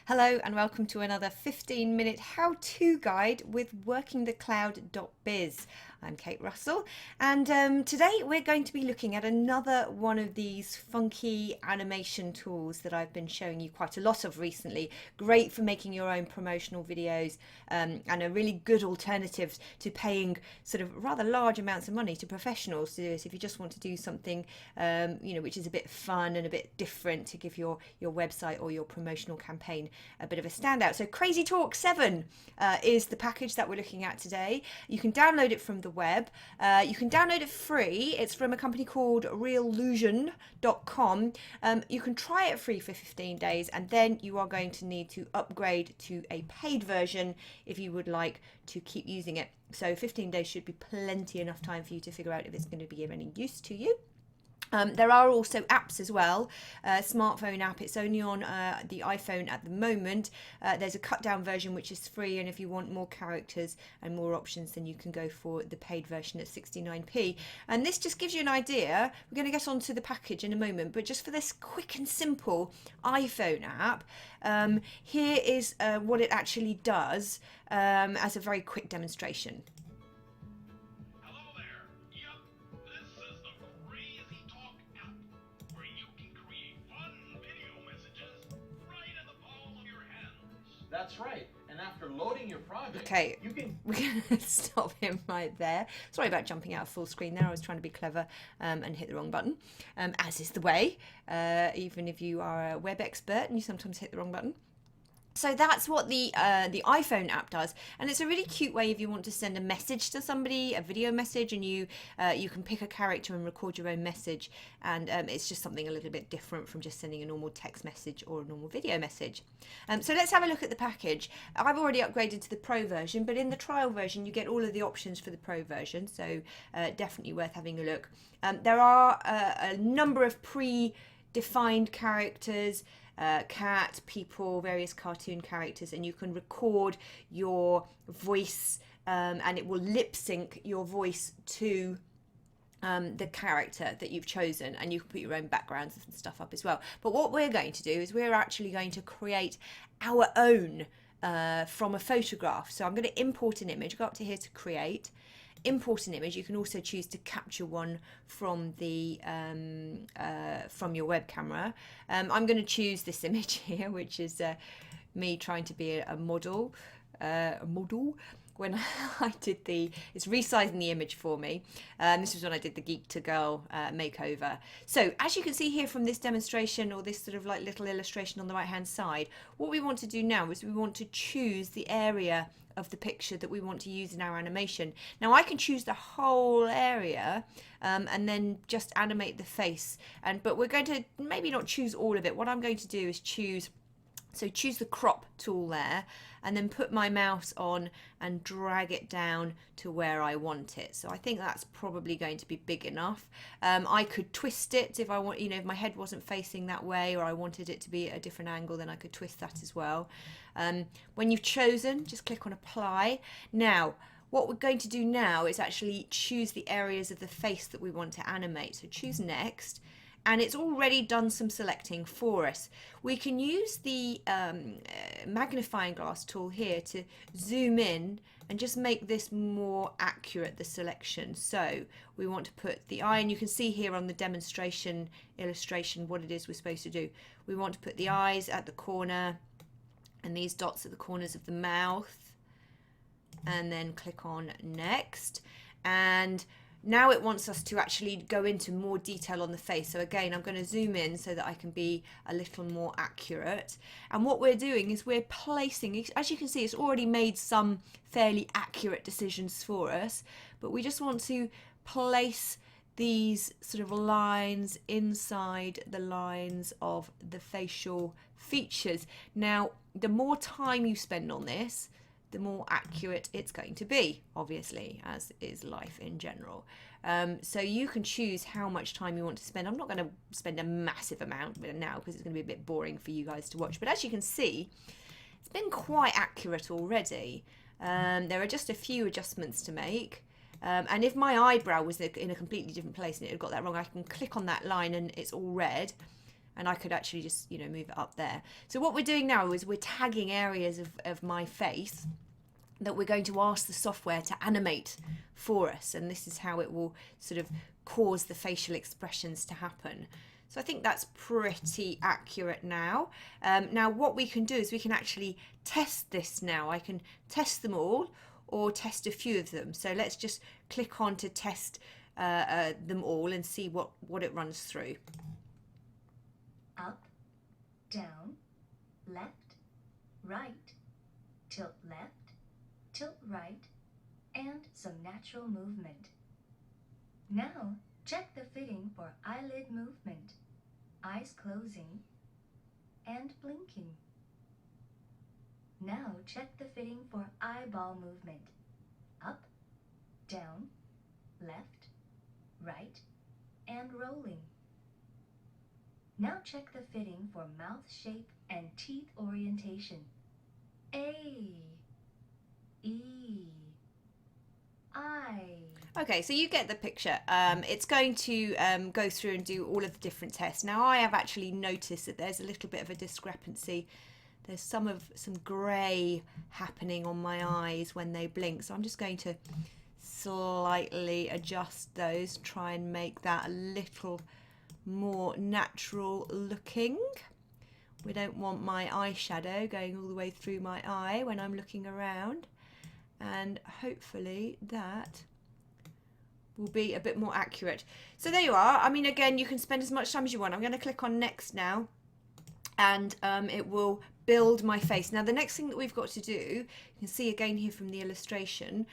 Hello and welcome to another 15-minute how-to guide with workingthecloud.biz. I'm Kate Russell and today we're going to be looking at another one of these funky animation tools that I've been showing you quite a lot of recently. Great for making your own promotional videos and a really good alternative to paying sort of rather large amounts of money to professionals to do this if you just want to do something which is a bit fun and a bit different to give your website or your promotional campaign a bit of a standout. So Crazy Talk 7 is the package that we're looking at today. You can download it from the web. You can download it free. It's from a company called reallusion.com. You can try it free for 15 days and then you are going to need to upgrade to a paid version if you would like to keep using it. So 15 days should be plenty enough time for you to figure out if it's going to be of any use to you. There are also apps as well, smartphone app. It's only on the iPhone at the moment. There's a cut down version which is free, and if you want more characters and more options then you can go for the paid version at 69p. And this just gives you an idea. We're going to get onto the package in a moment, but just for this quick and simple iPhone app, here is what it actually does as a very quick demonstration. That's right. And after loading your project, okay, you can... we're going to stop him right there. Sorry about jumping out of full screen there. I was trying to be clever and hit the wrong button, as is the way, even if you are a web expert and you sometimes hit the wrong button. So that's what the iPhone app does, and it's a really cute way if you want to send a message to somebody, a video message, and you can pick a character and record your own message, and it's just something a little bit different from just sending a normal text message or a normal video message. So let's have a look at the package. I've already upgraded to the Pro version, but in the trial version you get all of the options for the Pro version, so definitely worth having a look. There are a number of pre-defined characters. Cat, people, various cartoon characters, and you can record your voice and it will lip sync your voice to the character that you've chosen, and you can put your own backgrounds and stuff up as well. But what we're going to do is we're actually going to create our own from a photograph. So I'm going to import an image, go up to here to create, import an image. You can also choose to capture one from the from your web camera. I'm going to choose this image here, which is me trying to be a model. When I did it's resizing the image for me. This was when I did the Geek to Girl makeover. So as you can see here from this demonstration, or this sort of like little illustration on the right hand side, what we want to do now is we want to choose the area of the picture that we want to use in our animation. Now I can choose the whole area and then just animate the face, but we're going to maybe not choose all of it. What I'm going to do is choose the crop tool there, and then put my mouse on and drag it down to where I want it. So I think that's probably going to be big enough. I could twist it if I want, if my head wasn't facing that way, or I wanted it to be at a different angle, then I could twist that as well. When you've chosen, just click on apply. Now, what we're going to do now is actually choose the areas of the face that we want to animate. So choose next. And it's already done some selecting for us. We can use the magnifying glass tool here to zoom in and just make this more accurate, the selection. So we want to put the eye, and you can see here on the demonstration illustration what it is we're supposed to do. We want to put the eyes at the corner and these dots at the corners of the mouth, and then click on next. And now it wants us to actually go into more detail on the face. So again, I'm going to zoom in so that I can be a little more accurate. And what we're doing is we're placing, as you can see, it's already made some fairly accurate decisions for us, but we just want to place these sort of lines inside the lines of the facial features. Now, the more time you spend on this, the more accurate it's going to be, obviously, as is life in general. So you can choose how much time you want to spend. I'm not going to spend a massive amount now because it's going to be a bit boring for you guys to watch. But as you can see, it's been quite accurate already. There are just a few adjustments to make. And if my eyebrow was in a completely different place and it had got that wrong, I can click on that line and it's all red. And I could actually just, you know, move it up there. So what we're doing now is we're tagging areas of my face that we're going to ask the software to animate for us. And this is how it will sort of cause the facial expressions to happen. So I think that's pretty accurate now. Now what we can do is we can actually test this now. I can test them all or test a few of them. So let's just click on to test them all and see what it runs through. Up, down, left, right, tilt left, tilt right, and some natural movement. Now, check the fitting for eyelid movement, eyes closing, and blinking. Now, check the fitting for eyeball movement, up, down, left, right, and rolling. Now check the fitting for mouth shape and teeth orientation. A, E, I. Okay, so you get the picture. It's going to go through and do all of the different tests. Now I have actually noticed that there's a little bit of a discrepancy. There's some grey happening on my eyes when they blink. So I'm just going to slightly adjust those, try and make that a little more natural looking. We don't want my eyeshadow going all the way through my eye when I'm looking around, and hopefully that will be a bit more accurate. So there you are. I mean, again, you can spend as much time as you want. I'm going to click on next now, and it will build my face. Now the next thing that we've got to do, you can see again here from the illustration,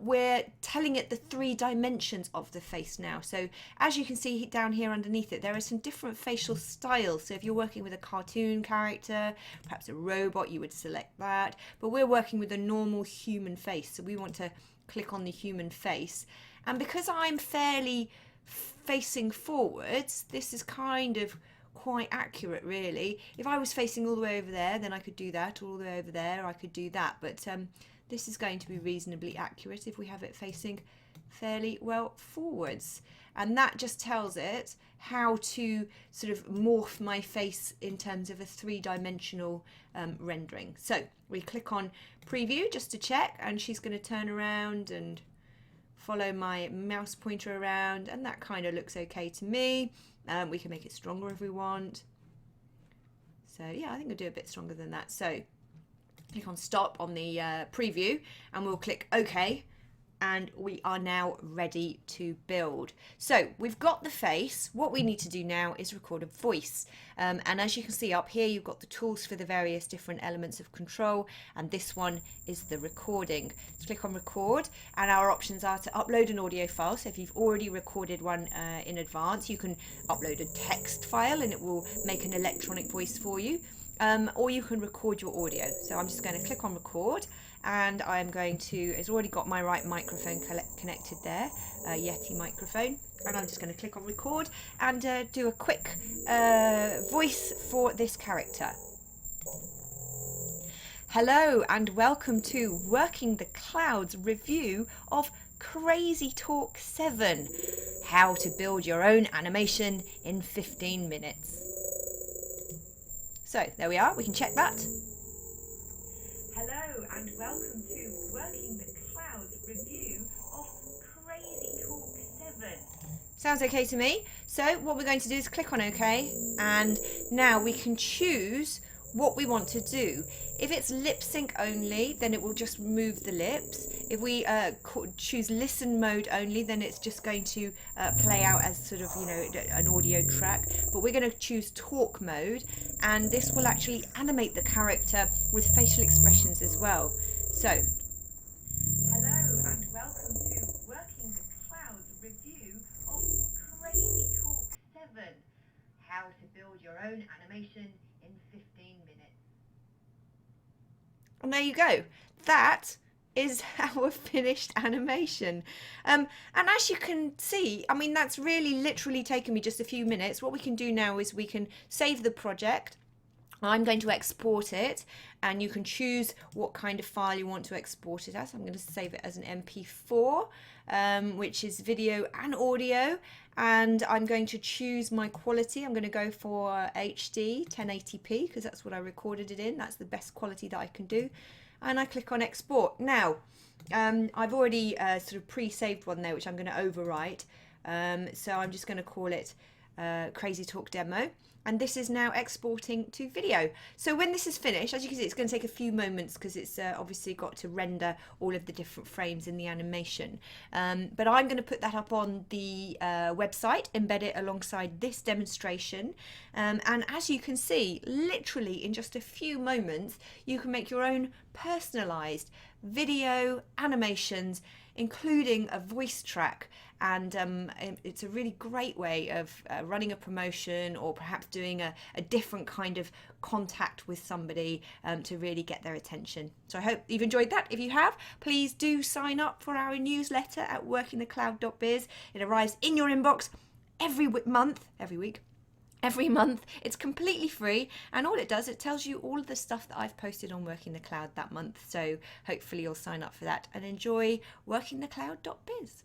we're telling it the 3 dimensions of the face now. So as you can see down here underneath it, there are some different facial styles. So if you're working with a cartoon character, perhaps a robot, you would select that, but we're working with a normal human face, so we want to click on the human face. And because I'm fairly facing forwards, this is kind of quite accurate, really. If I was facing all the way over there, then I could do that. All the way over there, I could do that. But this is going to be reasonably accurate if we have it facing fairly well forwards. And that just tells it how to sort of morph my face in terms of a 3-dimensional rendering. So we click on preview just to check, and she's going to turn around and follow my mouse pointer around, and that kind of looks okay to me. We can make it stronger if we want. So yeah, I think I'll do a bit stronger than that. So click on stop on the preview, and we'll click OK, and we are now ready to build. So we've got the face. What we need to do now is record a voice. And as you can see up here, you've got the tools for the various different elements of control, and this one is the recording. So click on record, and our options are to upload an audio file. So if you've already recorded one in advance, you can upload a text file and it will make an electronic voice for you, or you can record your audio. So I'm just going to click on record, and I'm going to, it's already got my right microphone connected there, Yeti microphone, and I'm just going to click on record and do a quick voice for this character. Hello and welcome to Working the Clouds review of Crazy Talk 7, how to build your own animation in 15 minutes. So there we are, we can check that. Hello and welcome to Working the Clouds review of Crazy Talk 7. Sounds okay to me. So what we're going to do is click on OK, and now we can choose what we want to do. If it's lip sync only, then it will just move the lips. If we choose listen mode only, then it's just going to play out as sort of, you know, an audio track. But we're going to choose talk mode, and this will actually animate the character with facial expressions as well. So, hello and welcome to Working the Clouds review of Crazy Talk 7, how to build your own animation in 15 minutes. and there you go. That is our finished animation. And as you can see, I mean, that's really literally taken me just a few minutes. What we can do now is we can save the project. I'm going to export it, and you can choose what kind of file you want to export it as. I'm going to save it as an MP4, which is video and audio, and I'm going to choose my quality. I'm going to go for HD 1080p because that's what I recorded it in. That's the best quality that I can do, and I click on export. Now I've already sort of pre-saved one there, which I'm going to overwrite, so I'm just going to call it Crazy Talk Demo, and this is now exporting to video. So when this is finished, as you can see, it's going to take a few moments because it's obviously got to render all of the different frames in the animation, but I'm going to put that up on the website, embed it alongside this demonstration, and as you can see, literally in just a few moments you can make your own personalized video animations, including a voice track, and it's a really great way of running a promotion, or perhaps doing a different kind of contact with somebody to really get their attention. So I hope you've enjoyed that. If you have, please do sign up for our newsletter at workingthecloud.biz. It arrives in your inbox every week. It's completely free, and all it does, it tells you all of the stuff that I've posted on Working the Cloud that month. So hopefully you'll sign up for that and enjoy workingthecloud.biz.